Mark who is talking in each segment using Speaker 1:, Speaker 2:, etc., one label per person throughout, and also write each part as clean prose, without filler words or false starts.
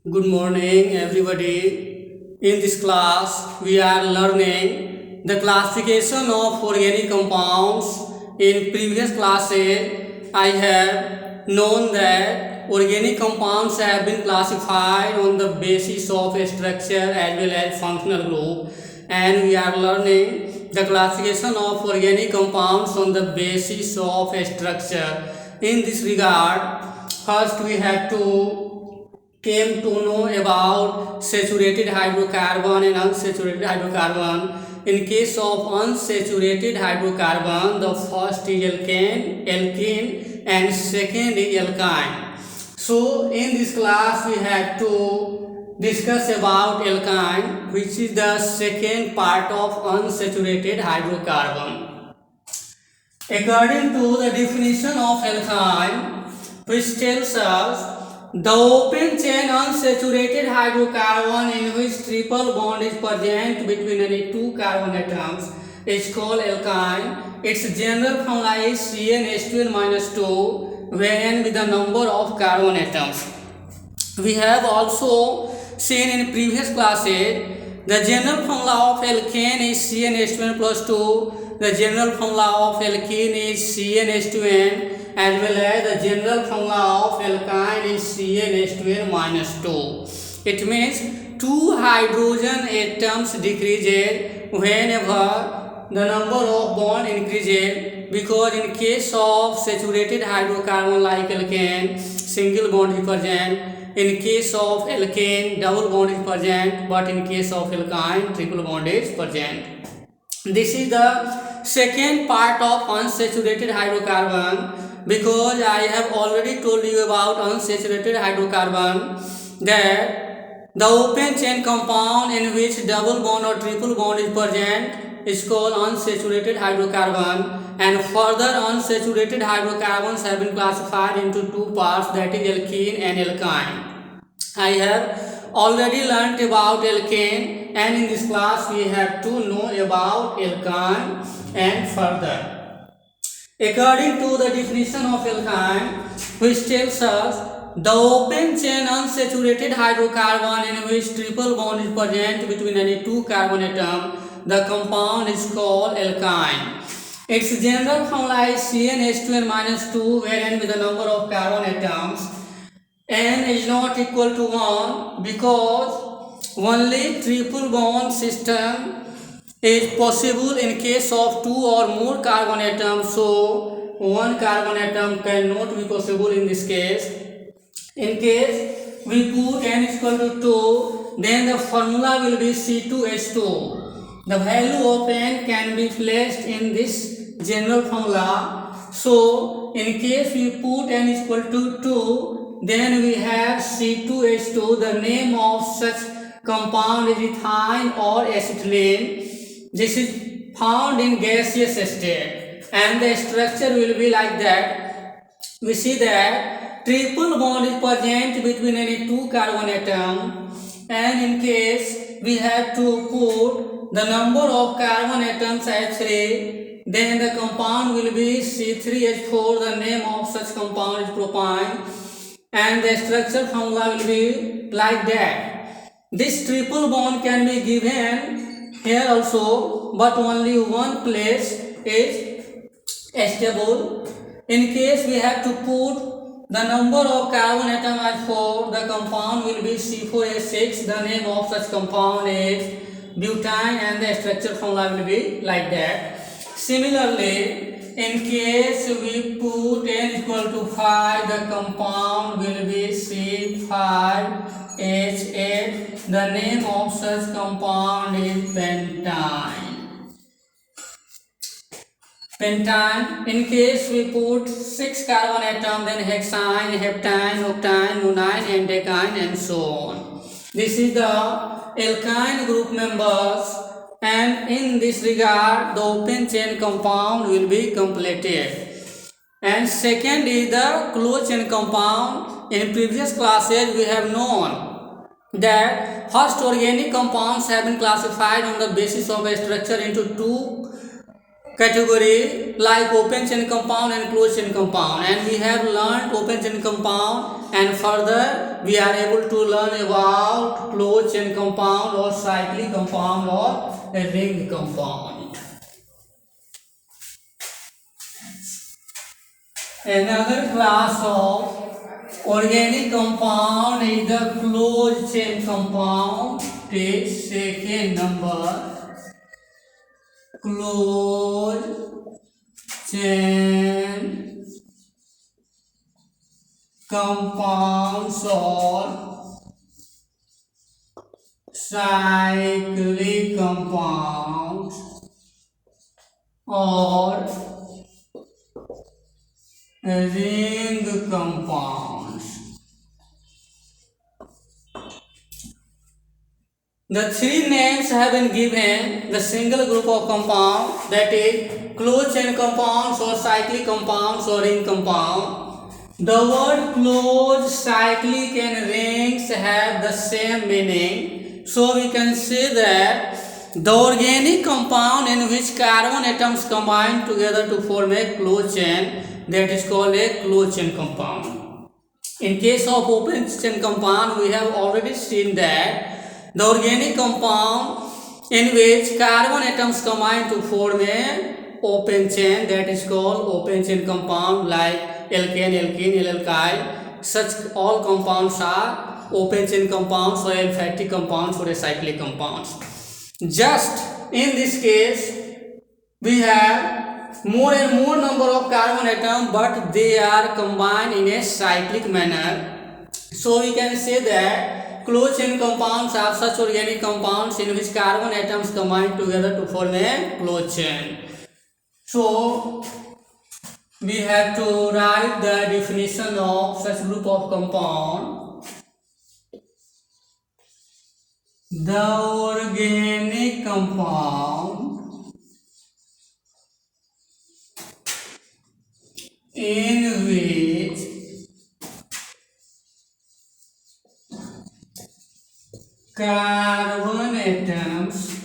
Speaker 1: Good morning, everybody. In this class, we are learning the classification of organic compounds. In previous classes, I have known that organic compounds have been classified on the basis of a structure as well as functional group, and we are learning the classification of organic compounds on the basis of a structure. In this regard, first we have to came to know about saturated hydrocarbon and unsaturated hydrocarbon. In case of unsaturated hydrocarbon, the first is alkene, and second is alkyne. So in this class we have to discuss about alkyne, which is the second part of unsaturated hydrocarbon. According to the definition of alkyne, which tells us the open chain unsaturated hydrocarbon in which triple bond is present between any two carbon atoms is called alkyne. Its general formula is CnH2n-2 when with the number of carbon atoms. We have also seen in previous classes the general formula of alkane is CnH2n plus 2. The general formula of alkene is CnH2n, as well as the general formula of alkyne is CnH2n minus 2. It means two hydrogen atoms decreases whenever the number of bond increases, because in case of saturated hydrocarbon like alkane, single bond is present. In case of alkane, double bond is present, but in case of alkyne, triple bond is present. This is the second part of unsaturated hydrocarbon, because I have already told you about unsaturated hydrocarbon that the open chain compound in which double bond or triple bond is present is called unsaturated hydrocarbon, and further unsaturated hydrocarbons have been classified into two parts, that is alkene and alkyne. I have already learnt about alkane, and in this class we have to know about alkyne and further. According to the definition of alkyne, which tells us the open chain unsaturated hydrocarbon in which triple bond is present between any two carbon atom, the compound is called alkyne. Its general formula is CnH2n-2, wherein with the number of carbon atoms n is not equal to 1, because only triple bond system is possible in case of two or more carbon atoms. So one carbon atom cannot be possible in this case. In case we put n is equal to 2, then the formula will be C2H2. The value of n can be placed in this general formula. So in case we put n is equal to 2, then we have C2H2. The name of such compound is ethine or acetylene. This is found in gaseous state, and the structure will be like that. We see that triple bond is present between any two carbon atom, and in case we have to put the number of carbon atoms as 3, then the compound will be C3H4. The name of such compound is propane, and the structure formula will be like that. This triple bond can be given here also, but only one place is stable. In case we have to put the number of carbon atom as 4, the compound will be C4H6. The name of such compound is butane, and the structure formula will be like that. Similarly, in case we put n equal to 5, the compound will be C5H8. The name of such compound is pentane. Pentane. In case we put 6 carbon atom, then hexane, heptane, octane, nonane, and decyne, and so on. This is the alkyne group members, and in this regard the open chain compound will be completed. And second is the closed chain compound. In previous classes we have known that first organic compounds have been classified on the basis of a structure into two category like open chain compound and closed chain compound, and we have learned open chain compound, and further we are able to learn about closed chain compound or cyclic compound or a ring compound. Another class of organic compound is the closed chain compound. Take second number, closed chain compounds or cyclic compounds or ring compounds. The three names have been given the single group of compound, that is closed chain compounds or cyclic compounds or ring compound. The word closed, cyclic and rings have the same meaning. So we can say that the organic compound in which carbon atoms combine together to form a closed chain, that is called a closed chain compound. In case of open chain compound, we have already seen that the organic compound in which carbon atoms combine to form a open chain, that is called open chain compound, like alkane, alkene, alkyl. Such all compounds are open chain compounds or aliphatic compounds or cyclic compounds. Just in this case, we have more and more number of carbon atoms, but they are combined in a cyclic manner. So we can say that closed chain compounds are such organic compounds in which carbon atoms combine together to form a closed chain. So we have to write the definition of such group of compound. The organic compound in which carbon atoms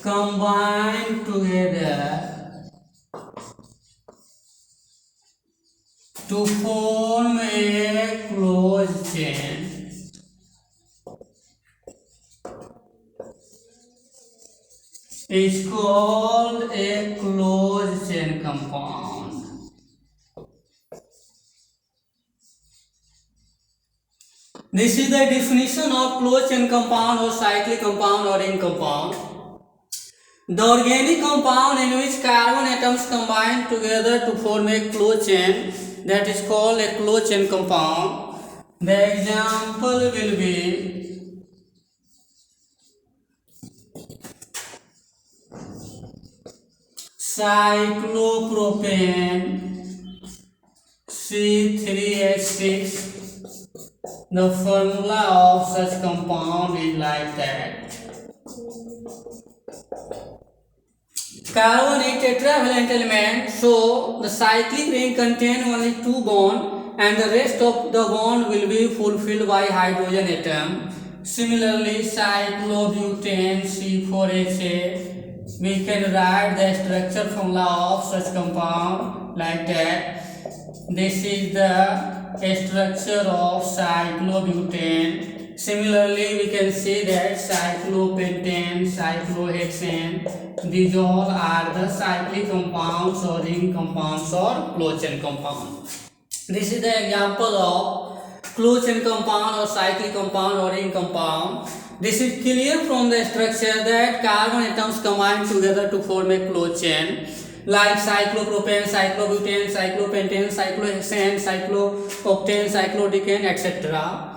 Speaker 1: combine together to form a closed chain is called a closed chain compound. This is the definition of closed chain compound or cyclic compound or ring compound. The organic compound in which carbon atoms combine together to form a closed chain, that is called a closed chain compound. The example will be cyclopropane C3H6. The formula of such compound is like that. Carbon is tetravalent element, so the cyclic ring contains only two bonds and the rest of the bond will be fulfilled by hydrogen atom. Similarly, cyclobutane C4H8, we can write the structure formula of such compound like that. This is the structure of cyclobutane. Similarly, we can say that cyclopentane, cyclohexane, these all are the cyclic compounds or ring compounds or closed chain compound. This is the example of closed chain compound or cyclic compound or ring compound. This is clear from the structure that carbon atoms combine together to form a closed chain, like cyclopropane, cyclobutane, cyclopentane, cyclohexane, cyclooctane, cyclodecane, etc.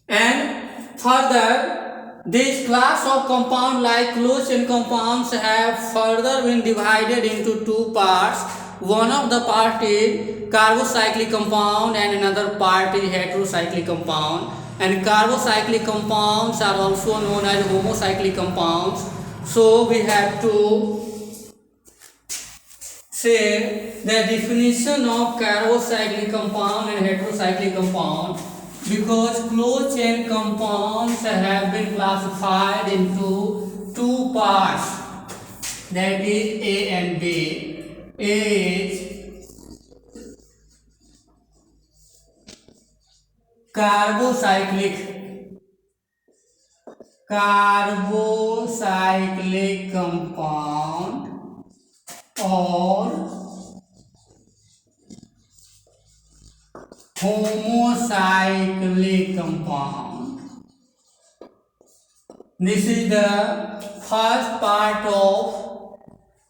Speaker 1: And further, this class of compound like closed chain compounds have further been divided into two parts. One of the part is carbocyclic compound and another part is heterocyclic compound. And carbocyclic compounds are also known as homocyclic compounds. So we have to say the definition of carbocyclic compound and heterocyclic compound, because closed chain compounds have been classified into two parts, that is A and B. A is carbocyclic compound or homocyclic compound. This is the first part of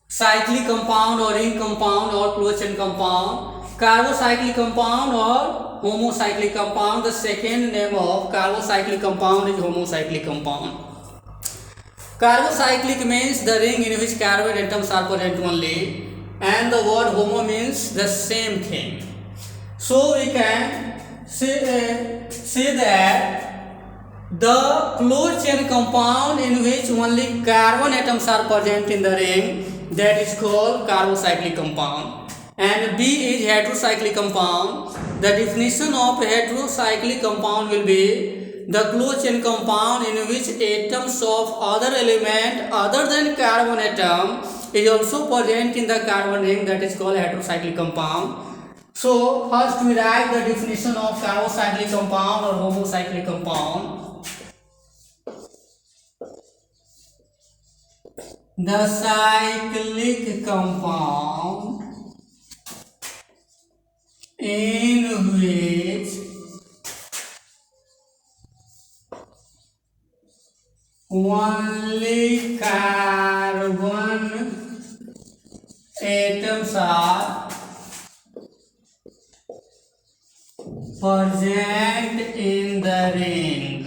Speaker 1: cyclic compound or ring compound or closed chain compound. Carbocyclic compound or homocyclic compound. The second name of carbocyclic compound is homocyclic compound. Carbocyclic means the ring in which carbon atoms are present only, and the word homo means the same thing. So we can say that the closed chain compound in which only carbon atoms are present in the ring, that is called carbocyclic compound. And B is heterocyclic compound. The definition of heterocyclic compound will be the closed chain compound in which atoms of other element other than carbon atom is also present in the carbon ring, that is called heterocyclic compound. So first we write the definition of carbocyclic compound or homocyclic compound. The cyclic compound in which only carbon atoms are present in the ring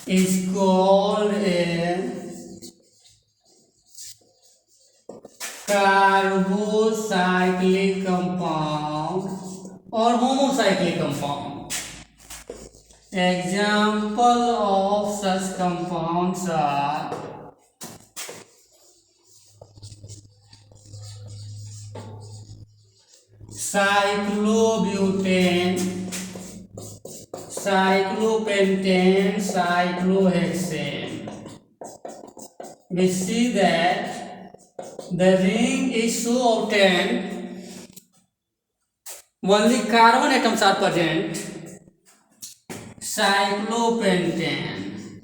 Speaker 1: is called a carbocyclic compound or homocyclic compound. Example of such compounds are cyclobutane, cyclopentane, cyclohexane. We see that the ring is so obtained only carbon atoms are present. Cyclopentane,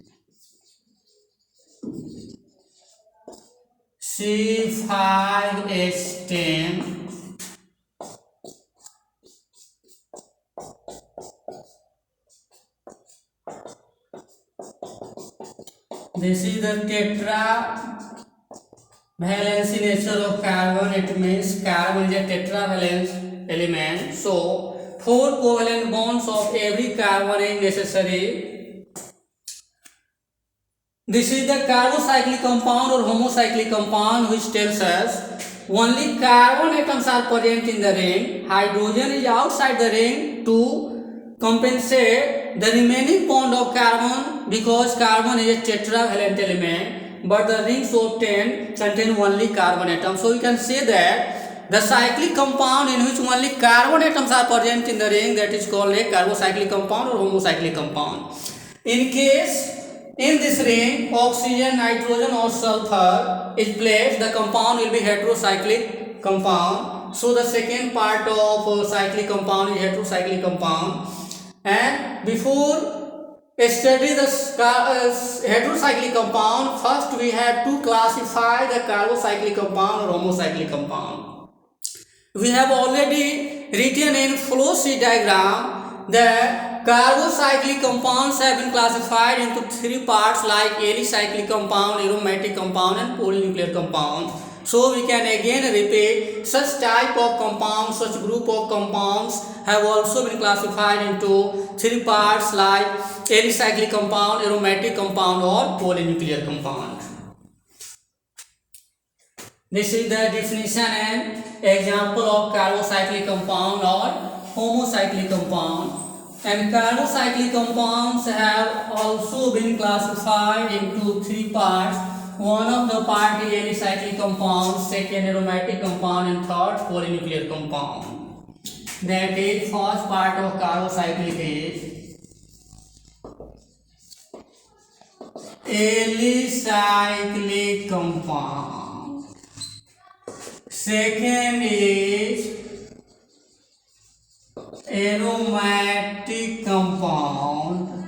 Speaker 1: C5H10, this is the tetravalence nature of carbon. It means carbon is a tetravalent element, so 4 covalent bonds of every carbon is necessary. This is the carbocyclic compound or homocyclic compound, which tells us only carbon atoms are present in the ring. Hydrogen is outside the ring to compensate the remaining bond of carbon, because carbon is a tetravalent element, but the rings obtained contain only carbon atoms. So we can say that the cyclic compound in which only carbon atoms are present in the ring, that is called a carbocyclic compound or homocyclic compound. In case in this ring oxygen, nitrogen or sulfur is placed, the compound will be heterocyclic compound. So the second part of cyclic compound is heterocyclic compound. And before study the heterocyclic compound, first we have to classify the carbocyclic compound or homocyclic compound. We have already written in flow sheet diagram that carbocyclic compounds have been classified into 3 parts like alicyclic compound, aromatic compound and polynuclear compound. So we can again repeat, such type of compounds, such group of compounds have also been classified into 3 parts like alicyclic compound, aromatic compound or polynuclear compound. This is the definition and example of carbocyclic compound or homocyclic compound. And carbocyclic compounds have also been classified into 3 parts. One of the part is alicyclic compound, second aromatic compound and third polynuclear compound. That is, first part of carbocyclic is alicyclic compound. Second is aromatic compound,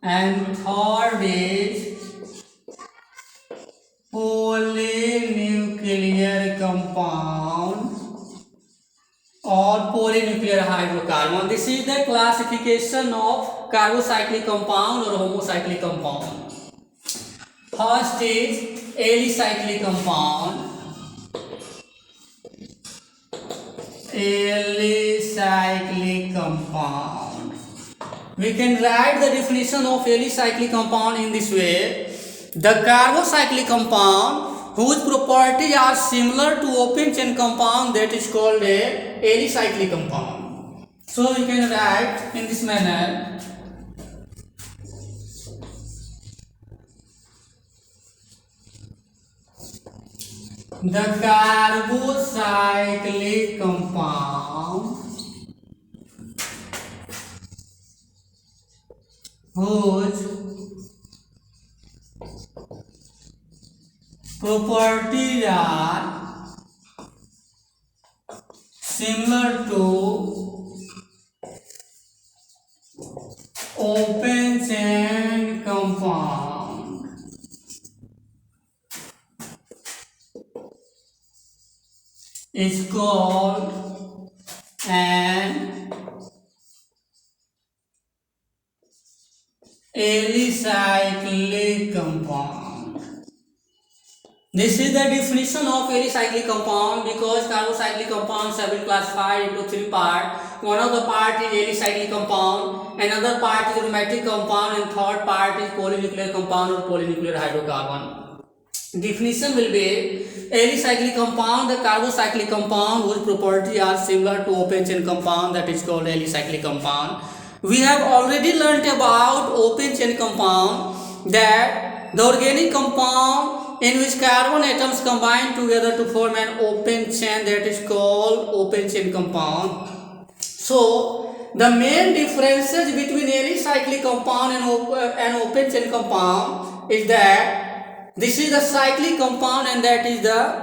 Speaker 1: and third is polynuclear compound or polynuclear hydrocarbon. This is the classification of carbocyclic compound or homocyclic compound. First is alicyclic compound. Alicyclic compound. We can write the definition of alicyclic compound in this way. The carbocyclic compound whose properties are similar to open chain compound, that is called a alicyclic compound. So we can write in this manner. The carbocyclic compound whose properties are similar to open chain compound is called an alicyclic compound. This is the definition of alicyclic compound, because carbocyclic compounds have been classified into three parts. One of the part is alicyclic compound, another part is aromatic compound, and third part is polynuclear compound or polynuclear hydrocarbon. Definition will be alicyclic compound, the carbocyclic compound whose properties are similar to open chain compound, that is called alicyclic compound. We have already learnt about open chain compound, that the organic compound in which carbon atoms combine together to form an open chain, that is called open chain compound. So the main differences between alicyclic compound and open chain compound is that this is the cyclic compound and that is the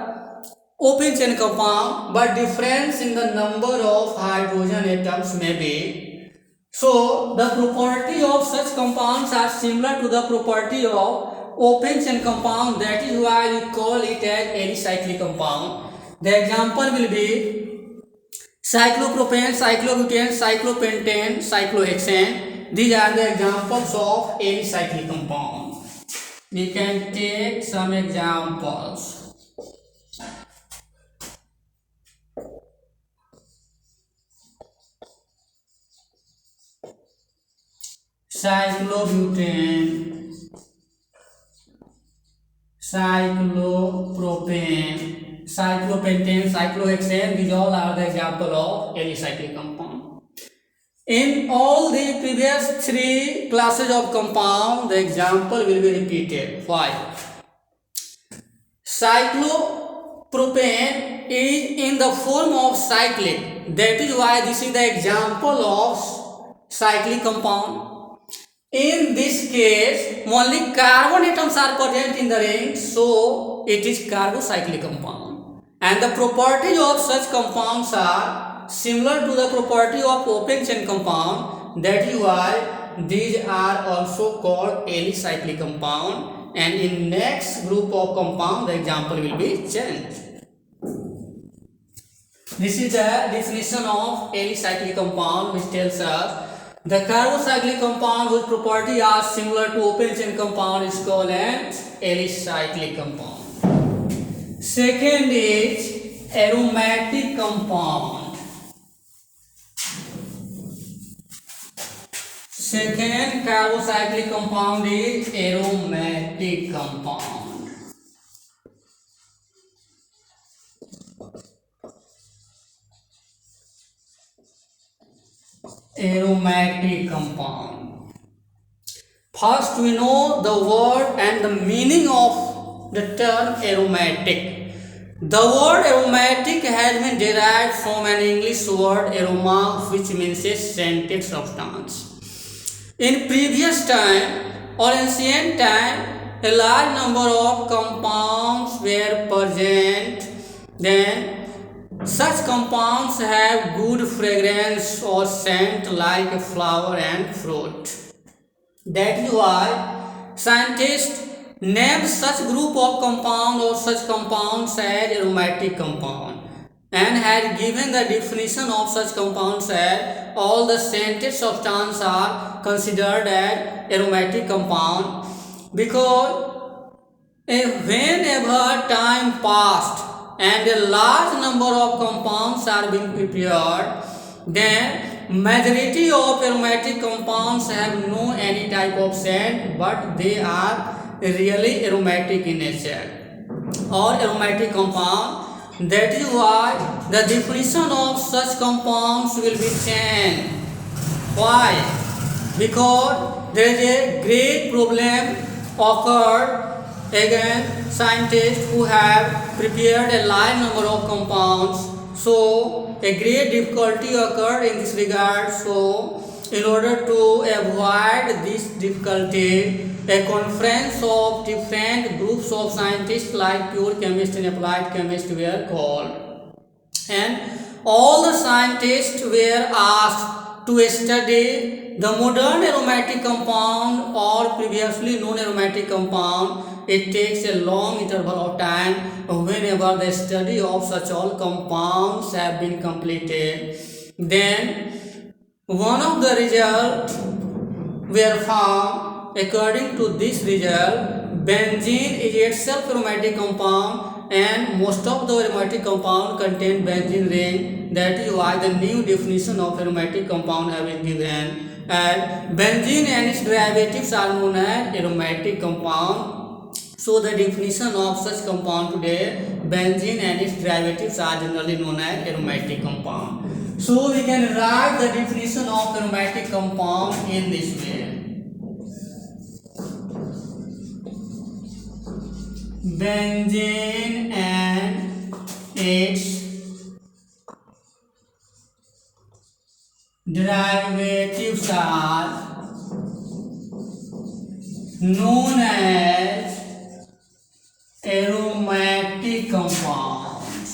Speaker 1: open chain compound, but difference in the number of hydrogen atoms may be. So the property of such compounds are similar to the property of open chain compound, that is why we call it as alicyclic compound. The example will be cyclopropane, cyclobutane, cyclopentane, cyclohexane. These are the examples of alicyclic compound. We can take some examples. Cyclobutane, cyclopropane, cyclopentane, cyclohexane, these all are the example of alicyclic compound. In all the previous three classes of compound, the example will be repeated. Why? Cyclopropane is in the form of cyclic, that is why this is the example of cyclic compound. In this case, only carbon atoms are present in the ring, so it is carbocyclic compound. And the properties of such compounds are similar to the property of open chain compound, that is why these are also called alicyclic compound. And in next group of compound, the example will be changed. This is the definition of alicyclic compound, which tells us the carbocyclic compound whose properties are similar to open chain compound is called an alicyclic compound. Second is aromatic compound. Second carbocyclic compound is aromatic compound. Aromatic compound. First, we know the word and the meaning of the term aromatic. The word aromatic has been derived from an English word aroma, which means a scented substance. In previous time, or ancient time, a large number of compounds were present. Then such compounds have good fragrance or scent like a flower and fruit. That is why scientists name such group of compound or such compounds as aromatic compound, and had given the definition of such compounds as all the scented substances are considered as aromatic compound, because whenever time passed and a large number of compounds are being prepared, then majority of aromatic compounds have no any type of scent, but they are really aromatic in nature or aromatic compound. That is why the definition of such compounds will be changed. Why? Because there is a great problem occurred. Again, scientists who have prepared a large number of compounds, so a great difficulty occurred in this regard. So in order to avoid this difficulty, a conference of different groups of scientists like pure chemists and applied chemists were called, and all the scientists were asked to study the modern aromatic compound or previously known aromatic compound. It takes a long interval of time whenever the study of such all compounds have been completed. Then one of the results were found. According to this result, benzene is itself aromatic compound, and most of the aromatic compound contain benzene ring. That is why the new definition of aromatic compound have been given, and benzene and its derivatives are known as aromatic compound. So the definition of such compound today, benzene and its derivatives are generally known as aromatic compound. So we can write the definition of aromatic compound in this way. Benzene and its derivatives are known as aromatic compounds.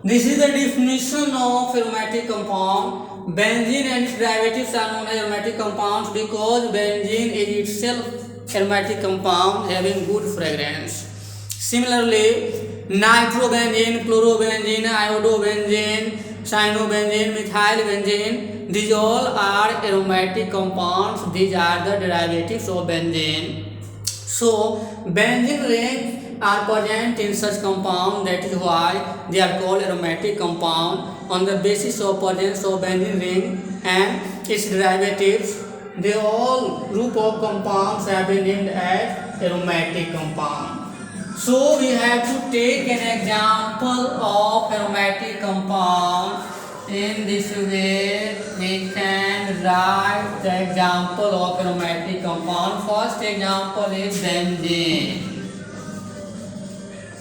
Speaker 1: This is the definition of aromatic compound. Benzene and its derivatives are known as aromatic compounds because benzene is itself aromatic compound having good fragrance. Similarly, nitrobenzene, chlorobenzene, iodobenzene, cyanobenzene, methylbenzene, these all are aromatic compounds. These are the derivatives of benzene. So benzene rings are present in such compound. That is why they are called aromatic compound. On the basis of presence of benzene ring and its derivatives, they all group of compounds have been named as aromatic compound. So we have to take an example of aromatic compound. In this way we can write the example of aromatic compound. First example is benzene.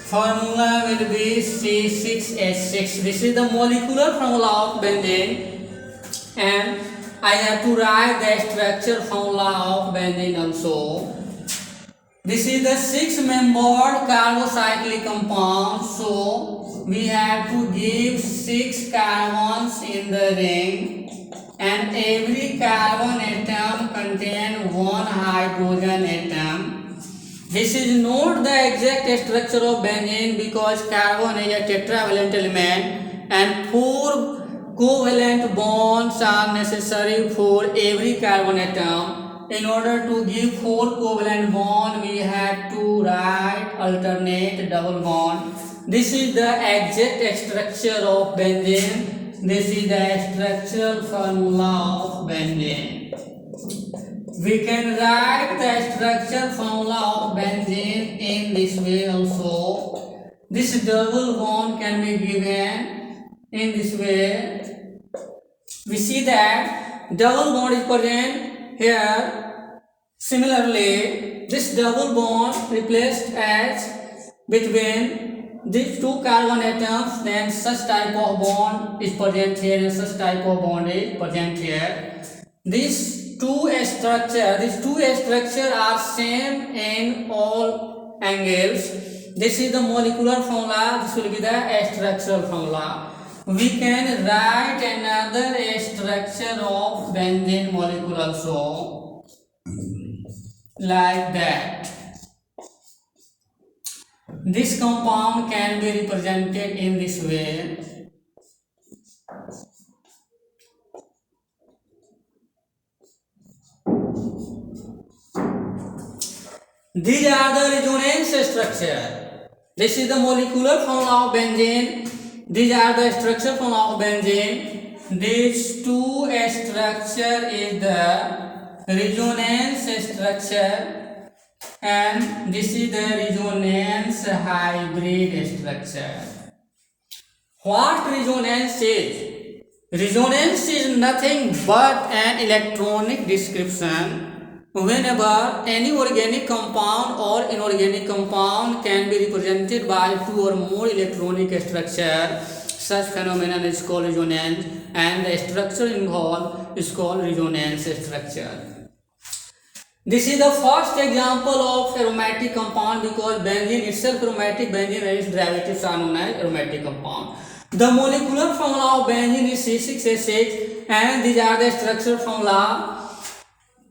Speaker 1: Formula will be C6H6. This is the molecular formula of benzene, and I have to write the structure formula of benzene also. This is the 6-membered carbocyclic compound, so we have to give 6 carbons in the ring, and every carbon atom contains 1 hydrogen atom. This is not the exact structure of benzene because carbon is a tetravalent element and 4 covalent bonds are necessary for every carbon atom. In order to give 4 covalent bonds, we have to write alternate double bond. This is the exact structure of benzene. This is the structural formula of benzene. We can write the structure formula of benzene in this way also. This double bond can be given in this way. We see that double bond is present here. Similarly, this double bond replaced as between these 2 carbon atoms, then such type of bond is present here and such type of bond is present here. This these two structure are same in all angles. This is the molecular formula. This will be the structural formula. We can write another structure of benzene molecule also like that. This compound can be represented in this way. These are the resonance structure. This is the molecular formula of benzene. These are the structure formula of benzene. These two structure is the resonance structure, and this is the resonance hybrid structure. What resonance is? Resonance is nothing but an electronic description. Whenever any organic compound or inorganic compound can be represented by two or more electronic structure, such phenomenon is called resonance, and the structure involved is called resonance structure. This is the first example of aromatic compound, because benzene itself aromatic, benzene and its derivatives are known as aromatic compound. The molecular formula of benzene is C6H6, and these are the structure formula.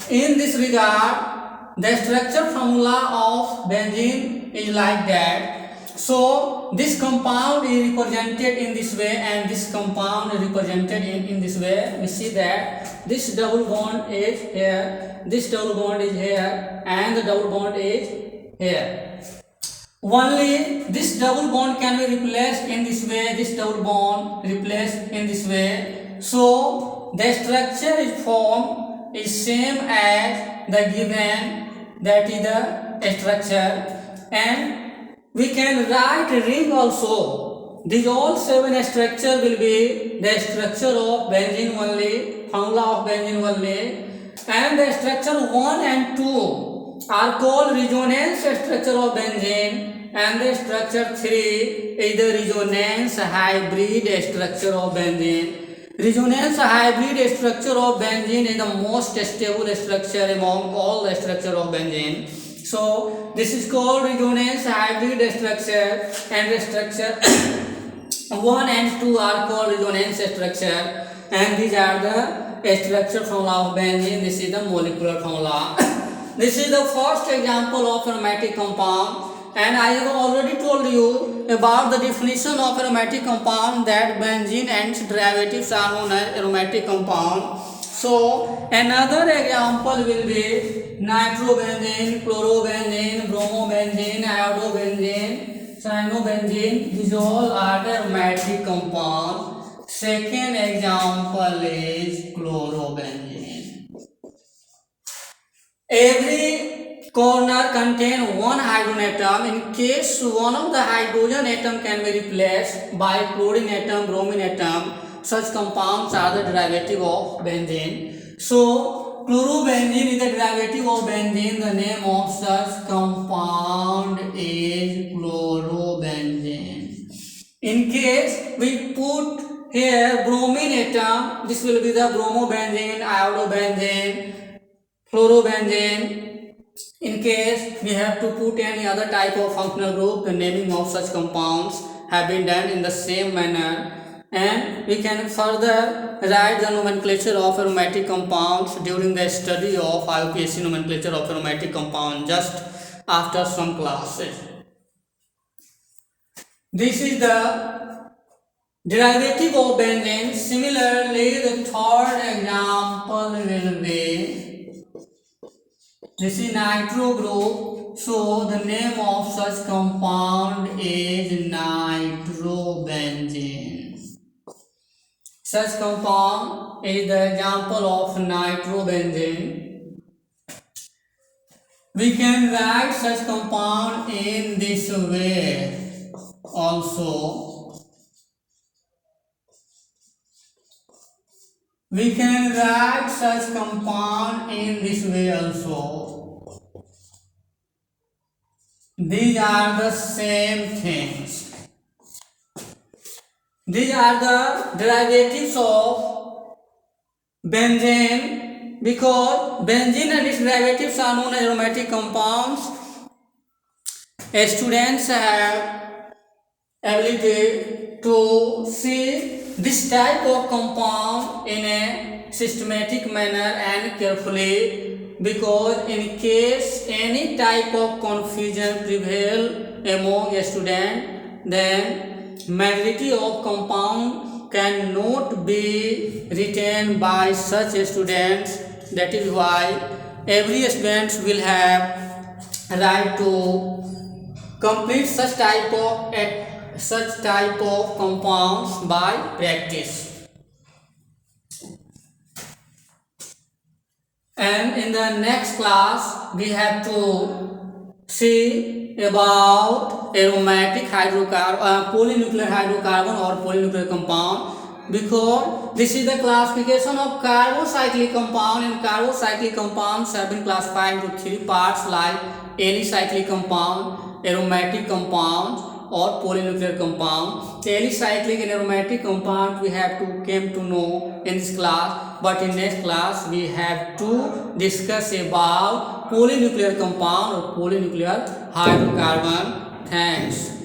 Speaker 1: In this regard, the structure formula of benzene is like that. So this compound is represented in this way, and this compound is represented in this way. We see that this double bond is here, this double bond is here, and the double bond is here. Only this double bond can be replaced in this way, this double bond replaced in this way. So the structure is formed is same as the given, that is the structure, and we can write a ring also. These all seven structure will be the structure of benzene only, formula of benzene only, and the structure 1 and 2 are called resonance structure of benzene, and the structure 3 is the resonance hybrid structure of benzene. Resonance hybrid structure of benzene is the most stable structure among all the structure of benzene. So this is called resonance hybrid structure, and the structure 1 and 2 are called resonance structure, and these are the structure formula of benzene. This is the molecular formula. This is the first example of aromatic compound. And I have already told you about the definition of aromatic compound, that benzene and its derivatives are known as aromatic compound. So another example will be nitrobenzene, chlorobenzene, bromobenzene, iodobenzene, cyanobenzene. These all are the aromatic compound. Second example is chlorobenzene. Every corner contain one hydrogen atom. In case one of the hydrogen atom can be replaced by chlorine atom, bromine atom, such compounds are the derivative of benzene. So chlorobenzene is the derivative of benzene. The name of such compound is chlorobenzene. In case we put here bromine atom, this will be the bromobenzene, iodobenzene, chlorobenzene. In case we have to put any other type of functional group, the naming of such compounds have been done in the same manner, and we can further write the nomenclature of aromatic compounds during the study of IUPAC nomenclature of aromatic compound just after some classes. This is the derivative of benzene. Similarly, the third example will be, this is nitro group, so the name of such compound is nitrobenzene. Such compound is the example of nitrobenzene. We can write such compound in this way also. We can write such compound in this way also. These are the same things. These are the derivatives of benzene because benzene and its derivatives are known as aromatic compounds. Students have ability to see this type of compound in a systematic manner and carefully, because in case any type of confusion prevail among a student, then majority of compound cannot be written by such students. That is why every student will have right to complete such type of compounds by practice. And in the next class we have to see about aromatic hydrocarbon, polynuclear hydrocarbon or polynuclear compound, because this is the classification of carbocyclic compound, and carbocyclic compounds have been classified into three parts like alicyclic compound, aromatic compounds or polynuclear compound. Alicyclic and aromatic compound we have to came to know in this class, but in next class we have to discuss about polynuclear compound or polynuclear hydrocarbon. Thanks.